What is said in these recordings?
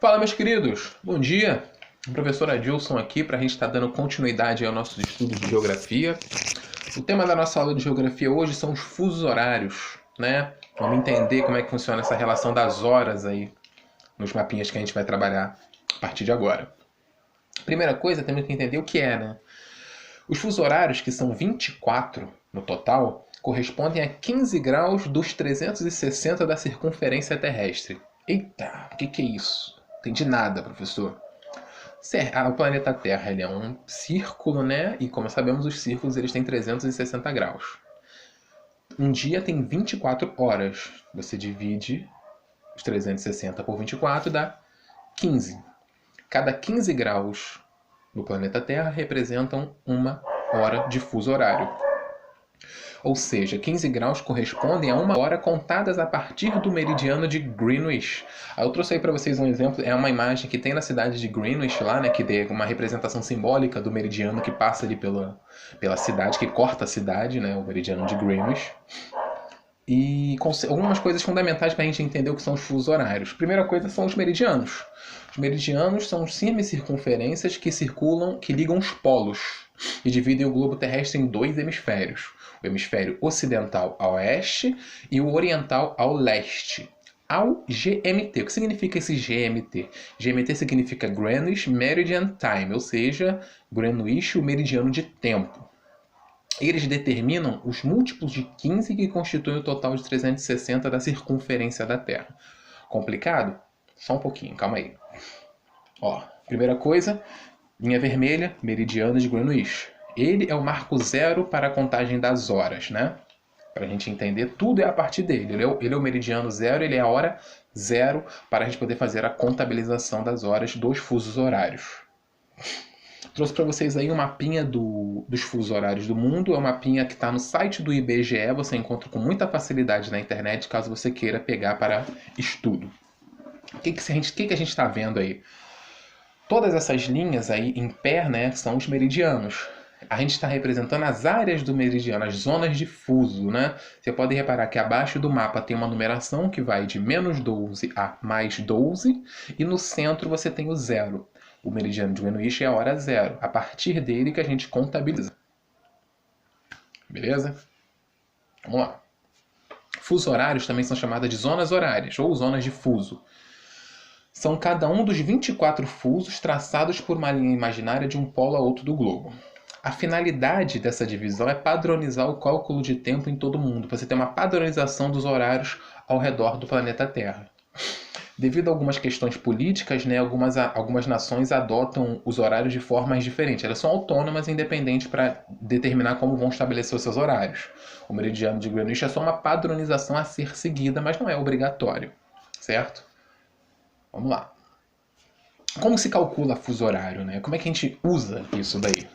Fala, meus queridos, bom dia. O professor Adilson aqui para a gente estar dando continuidade ao nosso estudo de geografia. O tema da nossa aula de geografia hoje são os fusos horários, né? Vamos entender como é que funciona essa relação das horas aí nos mapinhas que a gente vai trabalhar a partir de agora. Primeira coisa, temos que entender o que é, né? Os fusos horários, que são 24 no total, correspondem a 15 graus dos 360 da circunferência terrestre. Eita, o que é isso? Entendi nada, professor. O planeta Terra ele é um círculo, né? E como sabemos, os círculos eles têm 360 graus. Um dia tem 24 horas. Você divide os 360 por 24 dá 15. Cada 15 graus no planeta Terra representam uma hora de fuso horário. Ou seja, 15 graus correspondem a uma hora contadas a partir do meridiano de Greenwich. Eu trouxe aí para vocês um exemplo, é uma imagem que tem na cidade de Greenwich lá, né, que tem uma representação simbólica do meridiano que passa ali pela cidade, que corta a cidade, né, o meridiano de Greenwich. E algumas coisas fundamentais para a gente entender o que são os fusos horários. Primeira coisa são os meridianos. Os meridianos são semicircunferências que ligam os polos e dividem o globo terrestre em dois hemisférios. O hemisfério ocidental ao oeste e o oriental ao leste. Ao GMT. O que significa esse GMT? GMT significa Greenwich Meridian Time, ou seja, Greenwich, o meridiano de tempo. Eles determinam os múltiplos de 15 que constituem o total de 360 da circunferência da Terra. Complicado? Só um pouquinho, calma aí. Ó, primeira coisa, linha vermelha, meridiano de Greenwich. Ele é o marco zero para a contagem das horas, né? Para a gente entender, tudo é a partir dele. Ele é o meridiano zero, ele é a hora zero para a gente poder fazer a contabilização das horas dos fusos horários. Trouxe para vocês aí um mapinha dos fusos horários do mundo. É um mapinha que está no site do IBGE. Você encontra com muita facilidade na internet, caso você queira pegar para estudo. O que a gente está vendo aí? Todas essas linhas aí em pé, né, são os meridianos. A gente está representando as áreas do meridiano, as zonas de fuso, né? Você pode reparar que abaixo do mapa tem uma numeração que vai de menos 12 a mais 12. E no centro você tem o zero. O meridiano de Greenwich é a hora zero. A partir dele que a gente contabiliza. Beleza? Vamos lá. Fusos horários também são chamadas de zonas horárias, ou zonas de fuso. São cada um dos 24 fusos traçados por uma linha imaginária de um polo a outro do globo. A finalidade dessa divisão é padronizar o cálculo de tempo em todo o mundo. Você tem uma padronização dos horários ao redor do planeta Terra. Devido a algumas questões políticas, né, algumas nações adotam os horários de formas diferentes. Elas são autônomas e independentes para determinar como vão estabelecer os seus horários. O meridiano de Greenwich é só uma padronização a ser seguida, mas não é obrigatório, certo? Vamos lá. Como se calcula fuso horário, né? Como é que a gente usa isso daí?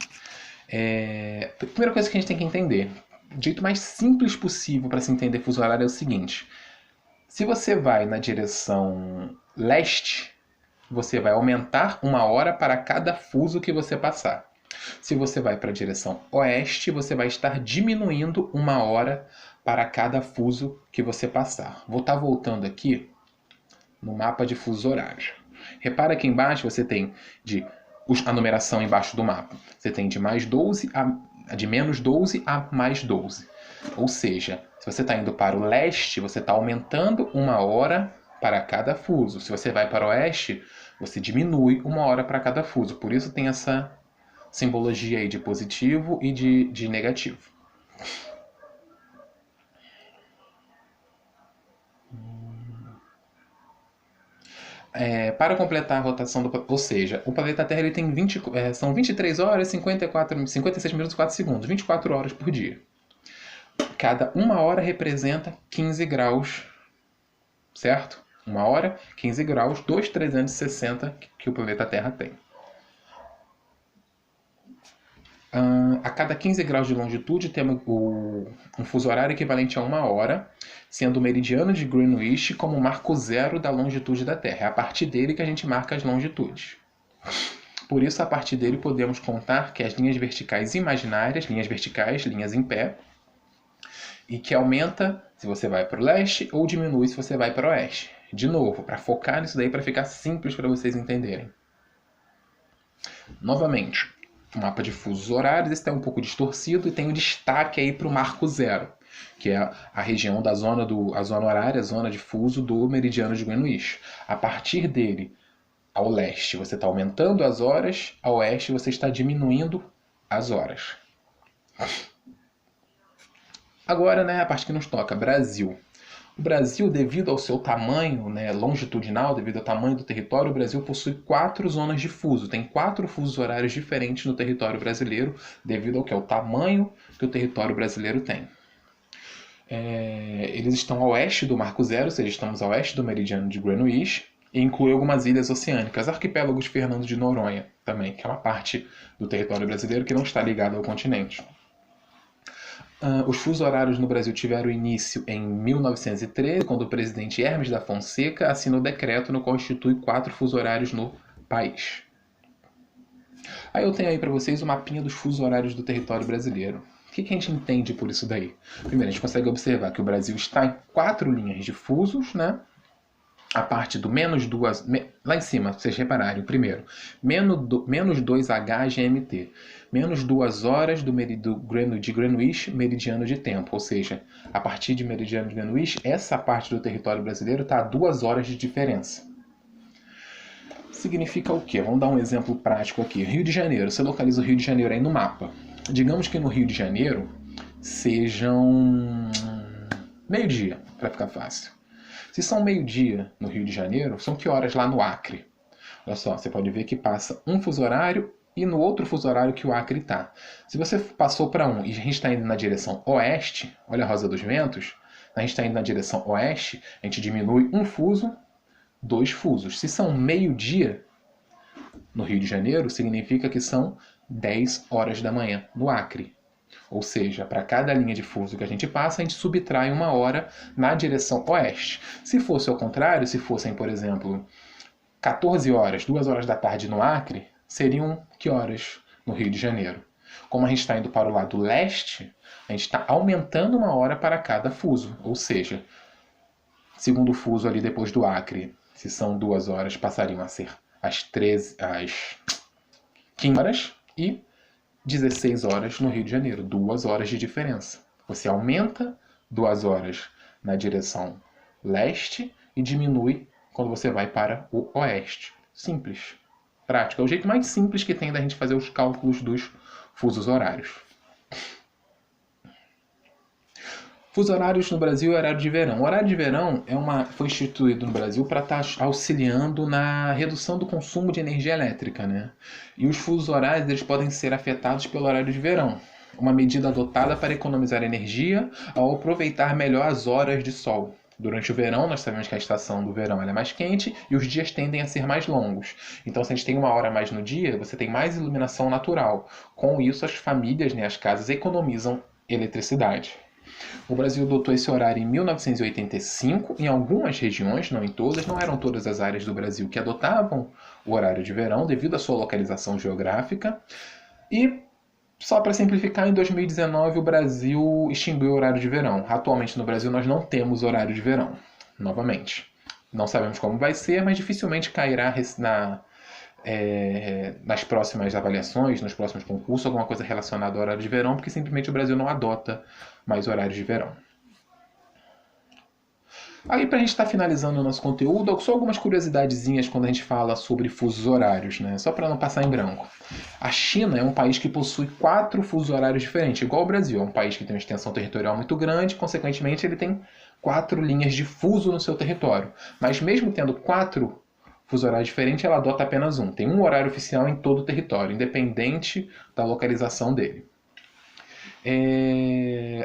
A primeira coisa que a gente tem que entender, o jeito mais simples possível para se entender fuso horário é o seguinte. Se você vai na direção leste, você vai aumentar uma hora para cada fuso que você passar. Se você vai para a direção oeste, você vai estar diminuindo uma hora para cada fuso que você passar. Vou estar voltando aqui no mapa de fuso horário. Repara que embaixo você tem a numeração embaixo do mapa. Você tem de menos 12 a mais 12. Ou seja, se você está indo para o leste, você está aumentando uma hora para cada fuso. Se você vai para o oeste, você diminui uma hora para cada fuso. Por isso tem essa simbologia aí de positivo e de negativo. Para completar a rotação ou seja, o planeta Terra ele tem são 23 horas, 56 minutos e 4 segundos, 24 horas por dia. Cada uma hora representa 15 graus, certo? Uma hora, 15 graus dos 360 que o planeta Terra tem. A cada 15 graus de longitude temos um fuso horário equivalente a uma hora, sendo o meridiano de Greenwich como o marco zero da longitude da Terra. É a partir dele que a gente marca as longitudes. Por isso, a partir dele podemos contar que as linhas verticais imaginárias, linhas em pé, e que aumenta se você vai para o leste ou diminui se você vai para o oeste. De novo, para focar nisso daí, para ficar simples para vocês entenderem. Novamente, o mapa de fusos horários, esse está um pouco distorcido e tem um destaque aí para o marco zero, que é a região da zona horária, a zona de fuso do meridiano de Greenwich. A partir dele, ao leste, você está aumentando as horas, ao oeste você está diminuindo as horas. Agora, né, a parte que nos toca, Brasil. O Brasil, devido ao seu tamanho, né, longitudinal, devido ao tamanho do território, o Brasil possui 4 zonas de fuso. Tem 4 fusos horários diferentes no território brasileiro, devido ao que é o tamanho que o território brasileiro tem. Eles estão a oeste do Marco Zero, ou seja, estamos a oeste do meridiano de Greenwich, e inclui algumas ilhas oceânicas, arquipélagos Fernando de Noronha também, que é uma parte do território brasileiro que não está ligada ao continente. Os fusos horários no Brasil tiveram início em 1913, quando o presidente Hermes da Fonseca assinou o decreto no qual institui 4 fusos horários no país. Aí eu tenho aí para vocês o mapinha dos fusos horários do território brasileiro. O que a gente entende por isso daí? Primeiro, a gente consegue observar que o Brasil está em 4 linhas de fusos, né? A parte do menos 2... Lá em cima, vocês repararem, o primeiro. Menos 2H GMT. Menos 2 horas de Greenwich, meridiano de tempo. Ou seja, a partir de meridiano de Greenwich, essa parte do território brasileiro está a 2 horas de diferença. Significa o quê? Vamos dar um exemplo prático aqui. Rio de Janeiro. Você localiza o Rio de Janeiro aí no mapa. Digamos que no Rio de Janeiro sejam meio-dia, para ficar fácil. Se são meio-dia no Rio de Janeiro, são que horas lá no Acre? Olha só, você pode ver que passa um fuso horário e no outro fuso horário que o Acre está. Se você passou para um e a gente está indo na direção oeste, olha a Rosa dos Ventos, a gente está indo na direção oeste, a gente diminui um fuso, 2 fusos. Se são meio-dia no Rio de Janeiro, significa que são 10 horas da manhã no Acre. Ou seja, para cada linha de fuso que a gente passa, a gente subtrai 1 hora na direção oeste. Se fosse ao contrário, se fossem, por exemplo, 14 horas, 2 horas da tarde no Acre, seriam que horas no Rio de Janeiro? Como a gente está indo para o lado leste, a gente está aumentando 1 hora para cada fuso. Ou seja, segundo fuso ali depois do Acre, se são 2 horas, passariam a ser às 15 horas e 16 horas no Rio de Janeiro, 2 horas de diferença. Você aumenta 2 horas na direção leste e diminui quando você vai para o oeste. Simples, prático. É o jeito mais simples que tem da gente fazer os cálculos dos fusos horários. Fusos horários no Brasil e horário de verão. O horário de verão foi instituído no Brasil para estar auxiliando na redução do consumo de energia elétrica, né? E os fusos horários eles podem ser afetados pelo horário de verão, uma medida adotada para economizar energia ao aproveitar melhor as horas de sol. Durante o verão, nós sabemos que a estação do verão é mais quente e os dias tendem a ser mais longos. Então, se a gente tem 1 hora a mais no dia, você tem mais iluminação natural. Com isso, as famílias, né, as casas, economizam eletricidade. O Brasil adotou esse horário em 1985, em algumas regiões, não em todas, não eram todas as áreas do Brasil que adotavam o horário de verão devido à sua localização geográfica. E, só para simplificar, em 2019 o Brasil extinguiu o horário de verão. Atualmente no Brasil nós não temos horário de verão, novamente. Não sabemos como vai ser, mas dificilmente cairá nas próximas avaliações, nos próximos concursos, alguma coisa relacionada ao horário de verão, porque simplesmente o Brasil não adota mais horários de verão. Aí, para a gente estar finalizando o nosso conteúdo, só algumas curiosidadezinhas quando a gente fala sobre fusos horários, né? Só para não passar em branco. A China é um país que possui 4 fusos horários diferentes, igual o Brasil. É um país que tem uma extensão territorial muito grande, consequentemente ele tem 4 linhas de fuso no seu território. Mas mesmo tendo 4 fuso horário diferente, ela adota apenas um. Tem um horário oficial em todo o território, independente da localização dele.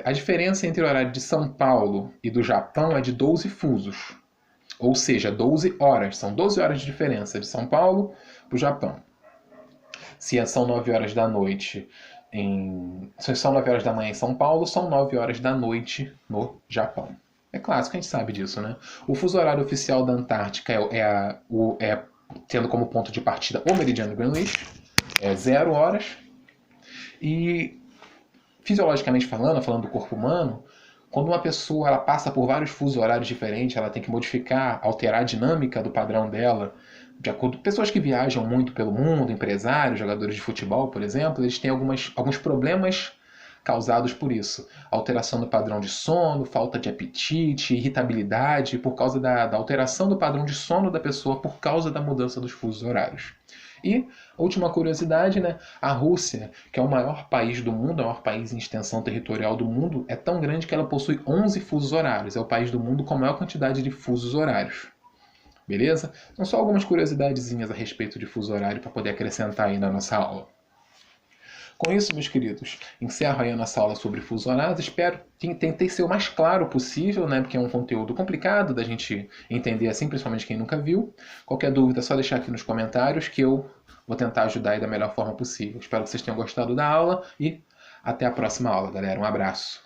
A diferença entre o horário de São Paulo e do Japão é de 12 fusos. Ou seja, 12 horas. São 12 horas de diferença de São Paulo para o Japão. Se são 9 horas da noite se são 9 horas da manhã em São Paulo, são 9 horas da noite no Japão. É clássico, a gente sabe disso, né? O fuso horário oficial da Antártica tendo como ponto de partida o meridiano de Greenwich, é 0 horas. E, fisiologicamente falando do corpo humano, Quando uma pessoa ela passa por vários fusos horários diferentes, ela tem que modificar, alterar a dinâmica do padrão dela, de acordo com pessoas que viajam muito pelo mundo, empresários, jogadores de futebol, por exemplo, eles têm alguns problemas causados por isso. Alteração do padrão de sono, falta de apetite, irritabilidade, por causa da alteração do padrão de sono da pessoa por causa da mudança dos fusos horários. E, última curiosidade, né? A Rússia, que é o maior país do mundo, o maior país em extensão territorial do mundo, é tão grande que ela possui 11 fusos horários. É o país do mundo com a maior quantidade de fusos horários. Beleza? Então, só algumas curiosidadezinhas a respeito de fuso horário para poder acrescentar aí na nossa aula. Com isso, meus queridos, encerro aí a nossa aula sobre fuso horários. Espero que tentei ser o mais claro possível, né? Porque é um conteúdo complicado da gente entender assim, principalmente quem nunca viu. Qualquer dúvida é só deixar aqui nos comentários que eu vou tentar ajudar aí da melhor forma possível. Espero que vocês tenham gostado da aula e até a próxima aula, galera. Um abraço.